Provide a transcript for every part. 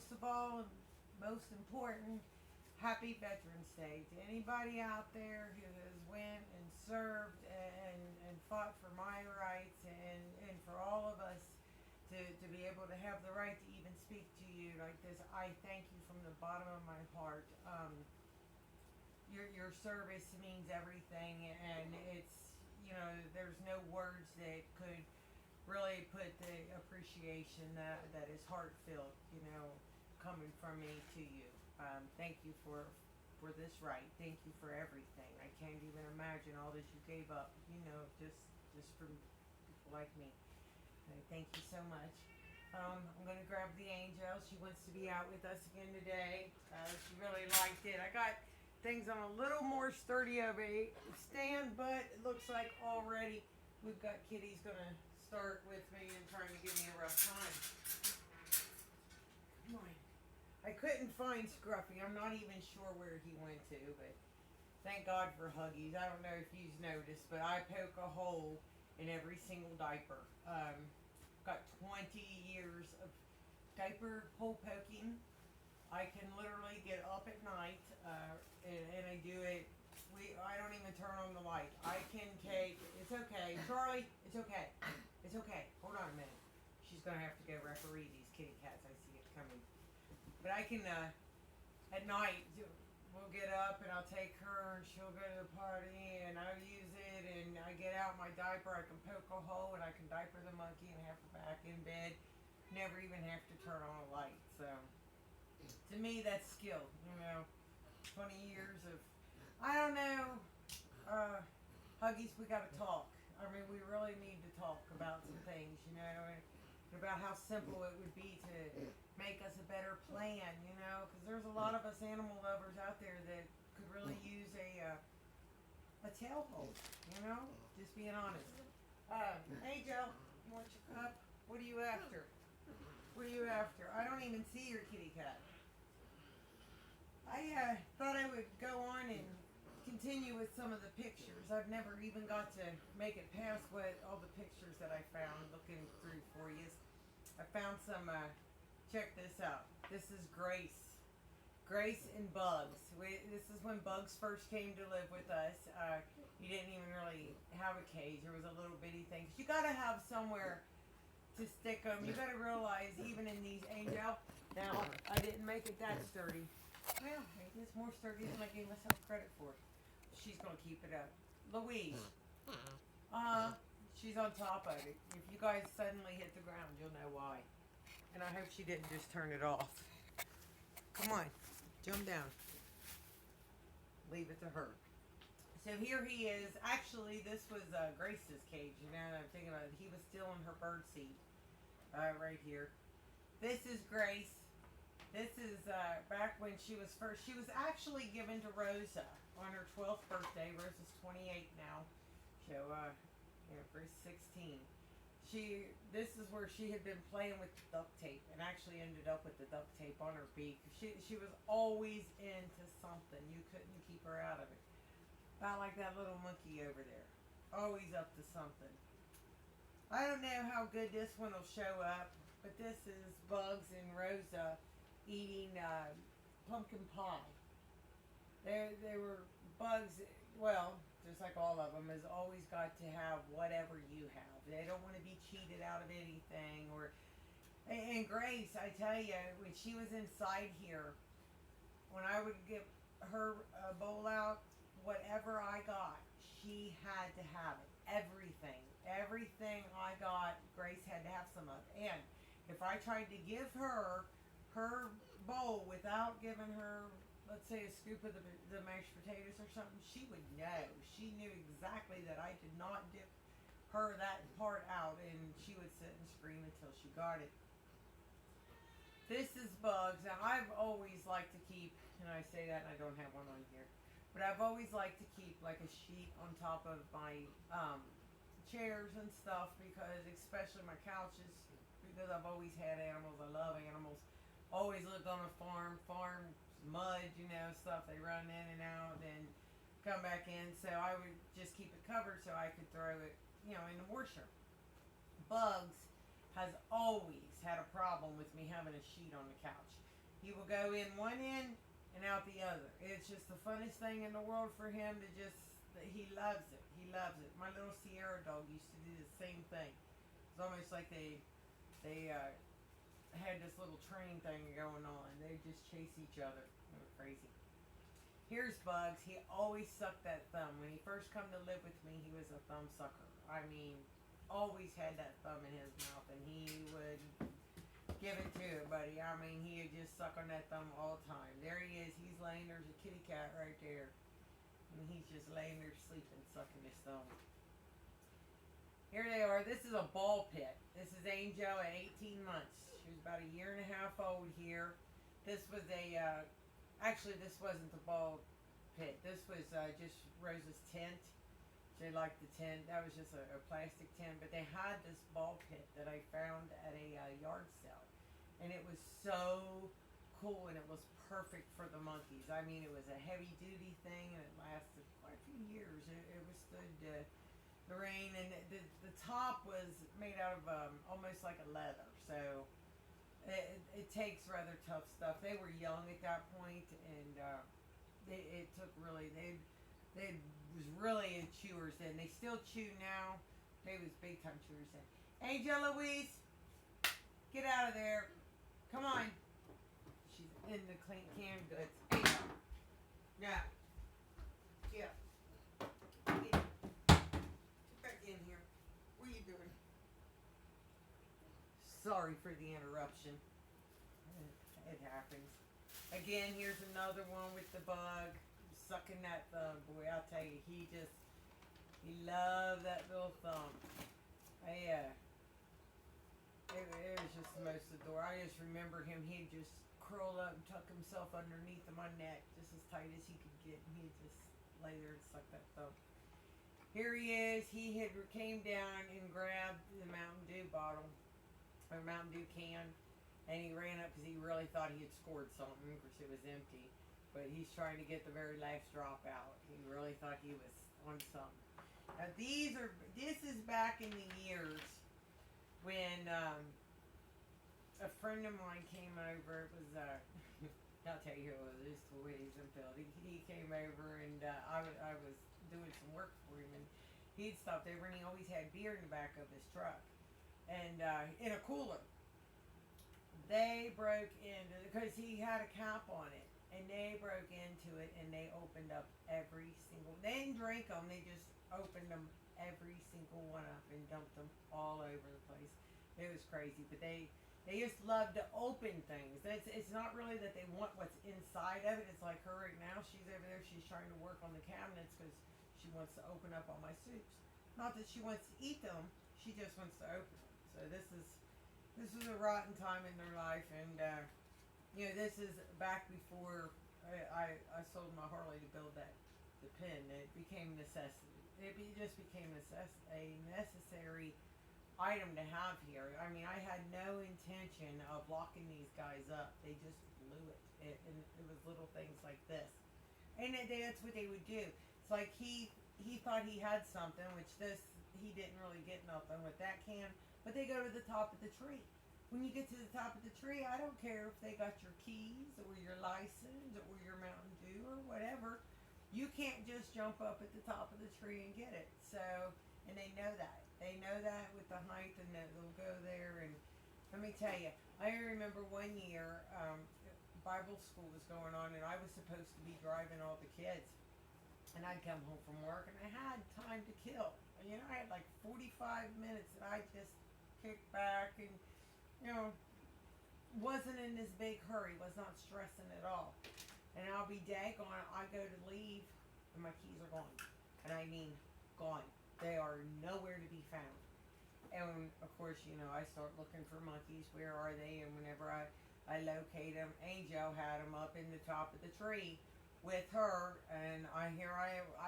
most of all, and most important, happy Veterans Day to anybody out there who has went and served and fought for my rights and for all of us to be able to have the right to even speak to you like this. I thank you from the bottom of my heart. Your service means everything, and it's, there's no words that could really put the appreciation that is heartfelt, coming from me to you. Thank you for this right. Thank you for everything. I can't even imagine all that you gave up, just for people like me. Thank you so much. I'm going to grab the angel. She wants to be out with us again today. She really liked it. I got things on a little more sturdy of a stand, but it looks like already we've got Kitty's going to start with me and trying to give me a rough time. Come on. I couldn't find Scruffy. I'm not even sure where he went to, but thank God for Huggies. I don't know if you've noticed, but I poke a hole in every single diaper. Got 20 years of diaper hole poking. I can literally get up at night, and I do it. I don't even turn on the light. I can take. It's okay, Charlie. It's okay. It's okay. Hold on a minute. She's gonna have to go referee these kitty cats. I see it coming. But I can. At night, we'll get up and I'll take her and she'll go to the party and I'll use it and I get out my diaper. I can poke a hole and I can diaper the monkey and have her back in bed. Never even have to turn on a light. So. To me, that's skill, 20 years of, I don't know, Huggies, we gotta talk. I mean, we really need to talk about some things, and about how simple it would be to make us a better plan, because there's a lot of us animal lovers out there that could really use a tail hold, just being honest. Hey, Joe, you want your cup? What are you after? What are you after? I don't even see your kitty cat. I thought I would go on and continue with some of the pictures. I've never even got to make it past all the pictures that I found looking through for you. I found some, check this out. This is Grace. Grace and Bugs. This is when Bugs first came to live with us. You didn't even really have a cage. There was a little bitty thing. 'Cause you got to have somewhere to stick them. You got to realize, even in these Angel, now I didn't make it that sturdy. Well, it's more sturdy than I gave myself credit for. She's gonna keep it up. Louise, she's on top of it. If you guys suddenly hit the ground, you'll know why. And I hope she didn't just turn it off. Come on, jump down. Leave it to her. So here he is. Actually, this was Grace's cage. Now that I'm thinking about it, he was still in her bird seat. Right here. This is Grace. This is back when she was first. She was actually given to Rosa on her 12th birthday. Rosa's 28 now. So, Grace 16. This is where she had been playing with the duct tape and actually ended up with the duct tape on her beak. She was always into something. You couldn't keep her out of it. About like that little monkey over there. Always up to something. I don't know how good this one will show up, but this is Bugs and Rosa eating pumpkin pie. They were Bugs, well, just like all of them, has always got to have whatever you have. They don't want to be cheated out of anything. And Grace, I tell you, when she was inside here, when I would get her bowl out, whatever I got, she had to have it. Everything I got, Grace had to have some of it. And if I tried to give her bowl without giving her, let's say, a scoop of the mashed potatoes or something, she would know. She knew exactly that I did not dip her that part out, and she would sit and scream until she got it. This is Bugs. Now, I've always liked to keep, and I say that and I don't have one on here, but I've always liked to keep like a sheet on top of my chairs and stuff, because especially my couches, because I've always had animals. I love animals. Always lived on a farm, mud, stuff. They run in and out and come back in. So I would just keep it covered so I could throw it, in the washer. Bugs has always had a problem with me having a sheet on the couch. He will go in one end and out the other. It's just the funnest thing in the world for him to just, he loves it. He loves it. My little Sierra dog used to do the same thing. It's almost like they had this little train thing going on. They just chase each other. They were crazy. Here's Bugs. He always sucked that thumb. When he first come to live with me, he was a thumb sucker. I mean, always had that thumb in his mouth, and he would give it to it, buddy. I mean, he would just suck on that thumb all the time. There he is. He's laying. There's a kitty cat right there. And he's just laying there sleeping, sucking his thumb. Here they are. This is a ball pit. This is Angel at 18 months. She was about a year and a half old here. This was actually this wasn't the ball pit. This was just Rose's tent. She liked the tent. That was just a plastic tent. But they had this ball pit that I found at a yard sale. And it was so cool, and it was perfect for the monkeys. I mean, it was a heavy-duty thing, and it lasted quite a few years. It withstood the rain, and the top was made out of almost like a leather. So it takes rather tough stuff. They were young at that point, and it took really, they was really in chewers then. They still chew now. They was big time chewers then. Angel Louise, get out of there. Come on. She's in the clean canned goods. Angel. Yeah. Yeah. Get back in here. What are you doing? Sorry for the interruption. It happens. Again, here's another one with the bug. Sucking that thumb. Boy, I'll tell you, he loved that little thumb. It was just the most adorable. I just remember him, he'd just curl up and tuck himself underneath of my neck, just as tight as he could get, and he'd just lay there and suck that thumb. Here he is. He had came down and grabbed the Mountain Dew bottle, or Mountain Dew can, and he ran up because he really thought he had scored something, because it was empty. But he's trying to get the very last drop out. He really thought he was on something. Now this is back in the years when a friend of mine came over. It was, I'll tell you who it was, it was Toys and Phil. He came over, and I was doing some work for him, and he'd stopped over, and he always had beer in the back of his truck. And in a cooler. They broke into, because he had a cap on it. And they broke into it, and they opened up every single, they didn't drink them, they just opened them, every single one up, and dumped them all over the place. It was crazy, but they just love to open things. It's not really that they want what's inside of it. It's like her right now, she's over there, she's trying to work on the cabinets, because she wants to open up all my soups. Not that she wants to eat them, she just wants to open them. So this is a rotten time in their life, and you know, this is back before I sold my Harley to build the pen. It became necessity. It just became a necessary item to have here. I mean, I had no intention of locking these guys up. They just blew it. And it was little things like this. And that's what they would do. It's like he thought he had something, which he didn't really get nothing with that can. But they go to the top of the tree. When you get to the top of the tree, I don't care if they got your keys or your license or your Mountain Dew or whatever. You can't just jump up at the top of the tree and get it. So, and they know that. They know that with the height, and they'll go there. And let me tell you, I remember one year, Bible school was going on, and I was supposed to be driving all the kids. And I'd come home from work, and I had time to kill. You know, I had like 45 minutes that I just kicked back and, you know, wasn't in this big hurry, was not stressing at all. And I'll be daggone, I go to leave, and my keys are gone. And I mean, gone. They are nowhere to be found. And, of course, you know, I start looking for monkeys. Where are they? And whenever I locate them, Angel had them up in the top of the tree with her. And I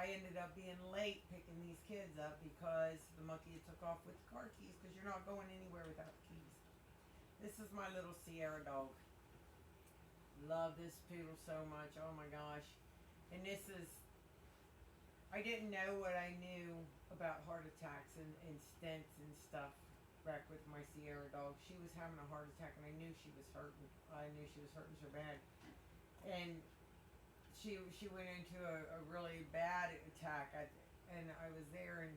ended up being late picking these kids up because the monkey took off with the car keys, because you're not going anywhere without the keys. This is my little Sierra dog. Love this poodle so much. Oh my gosh. And this is, I didn't know what I knew about heart attacks and stents and stuff wreck with my Sierra dog. She was having a heart attack, and I knew she was hurting. I knew she was hurting so bad, and she went into a really bad attack. And I was there, and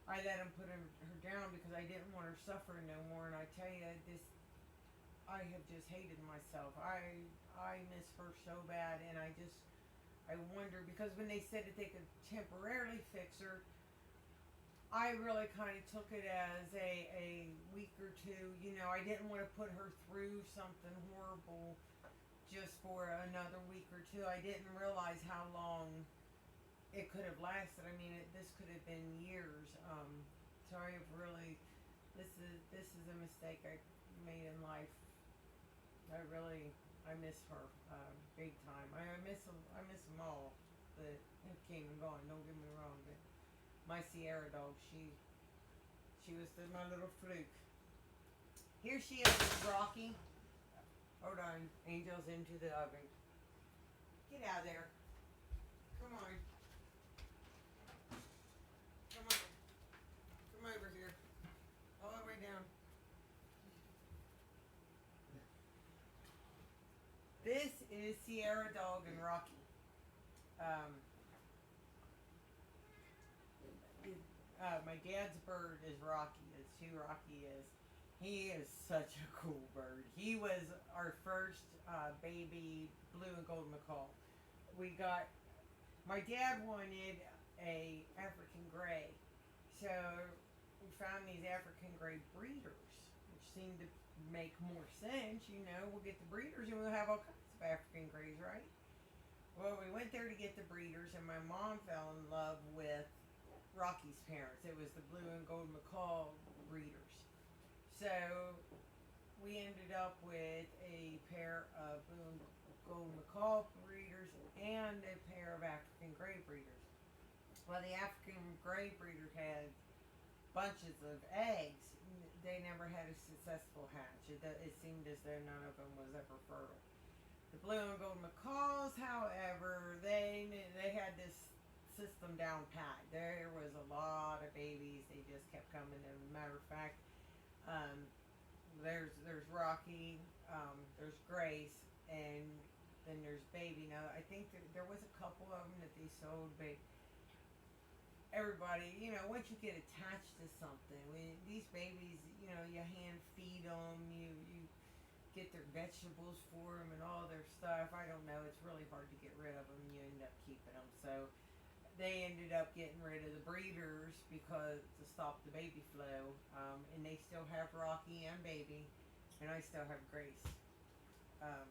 I let him put her down because I didn't want her suffering no more. And I tell you, I have just hated myself. I miss her so bad, and I wonder, because when they said that they could temporarily fix her, I really kind of took it as a week or two. You know, I didn't want to put her through something horrible just for another week or two. I didn't realize how long it could have lasted. I mean, this could have been years. So I have really, this is a mistake I made in life. I miss her big time. I miss them all that have came and gone. Don't get me wrong, but my Sierra dog, she was my little fluke. Here she is, Rocky. Hold on, Angel's into the oven. Get out of there. Come on. Come on. Come over here. All the way down. This is Sierra dog and Rocky. My dad's bird is Rocky. That's who Rocky is. He is such a cool bird. He was our first baby blue and golden macaw. My dad wanted a African gray, so we found these African gray breeders, which seemed to make more sense. You know, we'll get the breeders and we'll have all kinds of African grays, right? Well, we went there to get the breeders, and my mom fell in love with Rocky's parents. It was the blue and golden macaw breeders. So we ended up with a pair of blue and golden macaw breeders and a pair of African gray breeders. Well, the African gray breeder had bunches of eggs. They never had a successful hatch. It seemed as though none of them was ever fertile. The blue and golden macaws, however, they had this system down pat. There was a lot of babies. They just kept coming. As a matter of fact, there's Rocky, there's Grace, and then there's Baby. Now, I think there was a couple of them that they sold, but everybody, you know, once you get attached to something, these babies, you know, you hand feed them, you get their vegetables for them and all their stuff. I don't know. It's really hard to get rid of them. You end up keeping them. So they ended up getting rid of the breeders because to stop the baby flow. And they still have Rocky and Baby, and I still have Grace. Let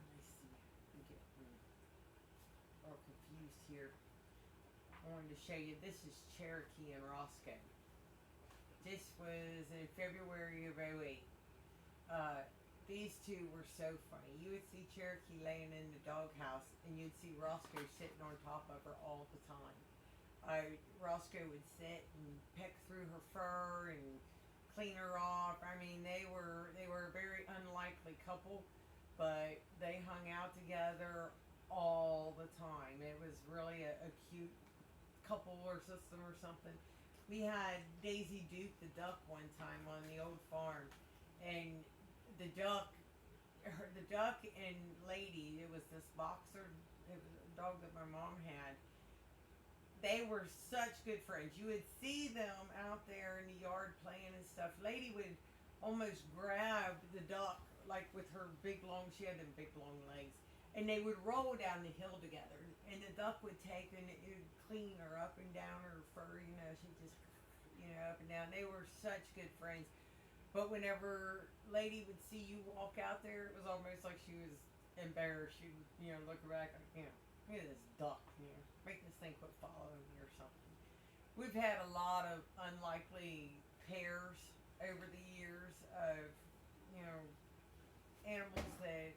me see. I'm getting all confused here. I wanted to show you. This is Cherokee and Roscoe. This was in February of 2008. These two were so funny. You would see Cherokee laying in the doghouse, and you'd see Roscoe sitting on top of her all the time. Roscoe would sit and peck through her fur and clean her off. I mean, they were a very unlikely couple, but they hung out together all the time. It was really a cute couple or system or something. We had Daisy Duke the duck one time on the old farm, and the duck and lady, it was this boxer, it was a dog that my mom had. They were such good friends. You would see them out there in the yard playing and stuff. Lady would almost grab the duck, like with her she had them big long legs, and they would roll down the hill together. And the duck would take and it would clean her up and down her fur, you know, she just, you know, up and down. They were such good friends. But whenever Lady would see you walk out there, it was almost like she was embarrassed. She would, you know, look back like, you know, look at this duck, you know, make this thing quit following me or something. We've had a lot of unlikely pairs over the years of, you know, animals that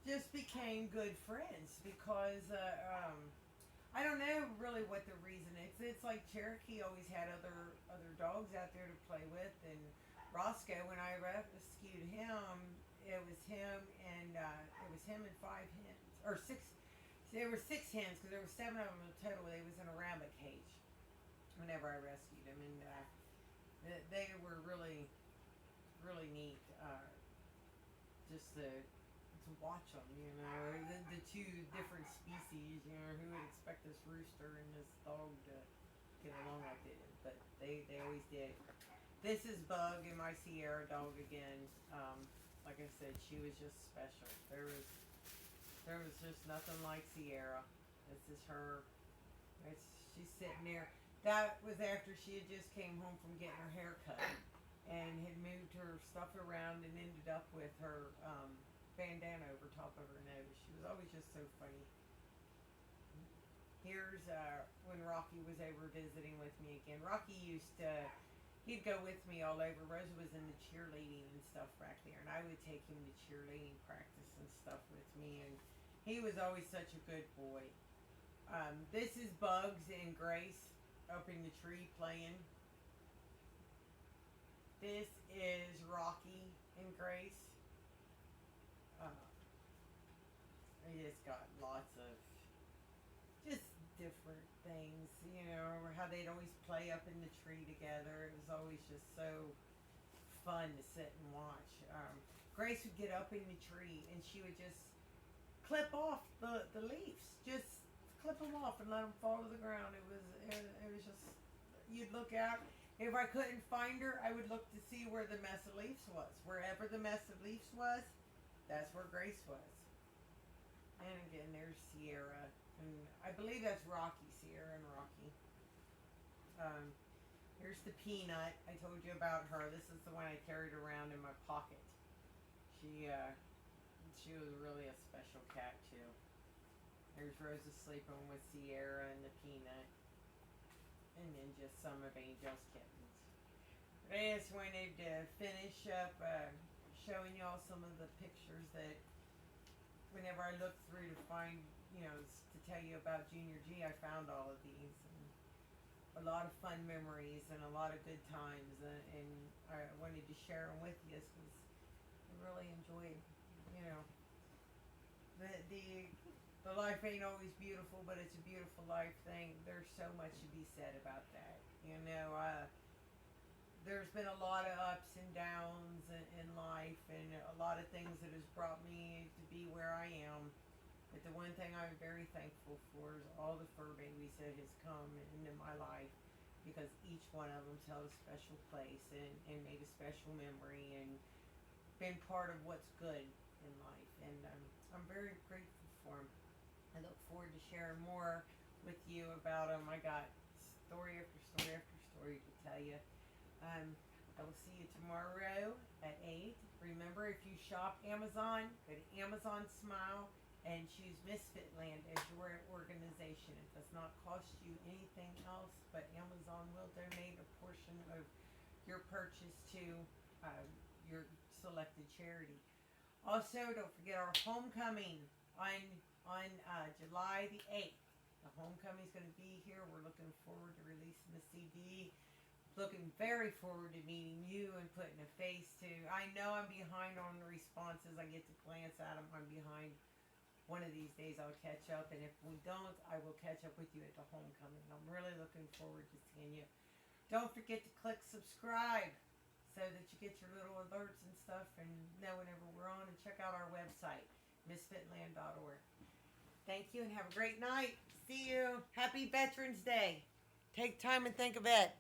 just became good friends because, I don't know really what the reason is. It's like Cherokee always had other dogs out there to play with, and Roscoe, when I rescued him, it was him and 5 hens, or 6. There were 6 hens because there were 7 of them in total. They was in a rabbit cage whenever I rescued him, and They were really, really neat. Just to watch them, you know, the two different species. You know, who would expect this rooster and this dog to get along like they did? But they always did. This is Bug and my Sierra dog again. Like I said, she was just special. There was just nothing like Sierra. This is her. She's sitting there. That was after she had just came home from getting her hair cut and had moved her stuff around and ended up with her bandana over top of her nose. She was always just so funny. Here's when Rocky was over visiting with me again. Rocky used to, he'd go with me all over. Rosa was in the cheerleading and stuff back there, and I would take him to cheerleading practice and stuff with me, and he was always such a good boy. This is Bugs and Grace up in the tree playing. This is Rocky and Grace. I just got lots of just different things, you know, or how they'd always play up in the tree together. It was always just so fun to sit and watch. Grace would get up in the tree and she would just clip off the leaves, just clip them off and let them fall to the ground. It was just, you'd look out. If I couldn't find her, I would look to see where the mess of leaves was. Wherever the mess of leaves was, that's where Grace was. And again, there's Sierra. And I believe that's Rocky, Sierra and Rocky. Here's the Peanut. I told you about her. This is the one I carried around in my pocket. She was really a special cat too. There's Rosa sleeping with Sierra and the Peanut. And then just some of Angel's kittens. But I just wanted to finish up showing y'all some of the pictures that whenever I looked through to find, you know, to tell you about Junior G, I found all of these. And a lot of fun memories and a lot of good times. And I wanted to share them with you because I really enjoyed, you know, the life ain't always beautiful, but it's a beautiful life thing. There's so much to be said about that. You know, there's been a lot of ups and downs in life and a lot of things that has brought me to be where I am. But the one thing I'm very thankful for is all the fur babies that has come into my life, because each one of them held a special place and made a special memory and been part of what's good in life. And I'm very grateful for them. I look forward to sharing more with you about them. I got story after story after story to tell you. I will see you tomorrow at 8. Remember, if you shop Amazon, go to Amazon Smile and choose Misfitland as your organization. It does not cost you anything else, but Amazon will donate a portion of your purchase to your selected charity. Also, don't forget our homecoming on July the 8th. The homecoming is going to be here. We're looking forward to releasing the CD. Looking very forward to meeting you and putting a face to. I know I'm behind on the responses. I get to glance at them. I'm behind. One of these days I'll catch up, and if we don't, I will catch up with you at the homecoming. I'm really looking forward to seeing you. Don't forget to click subscribe so that you get your little alerts and stuff and know whenever we're on, and check out our website, misfitland.org. Thank you and have a great night. See you. Happy Veterans Day. Take time and think of it.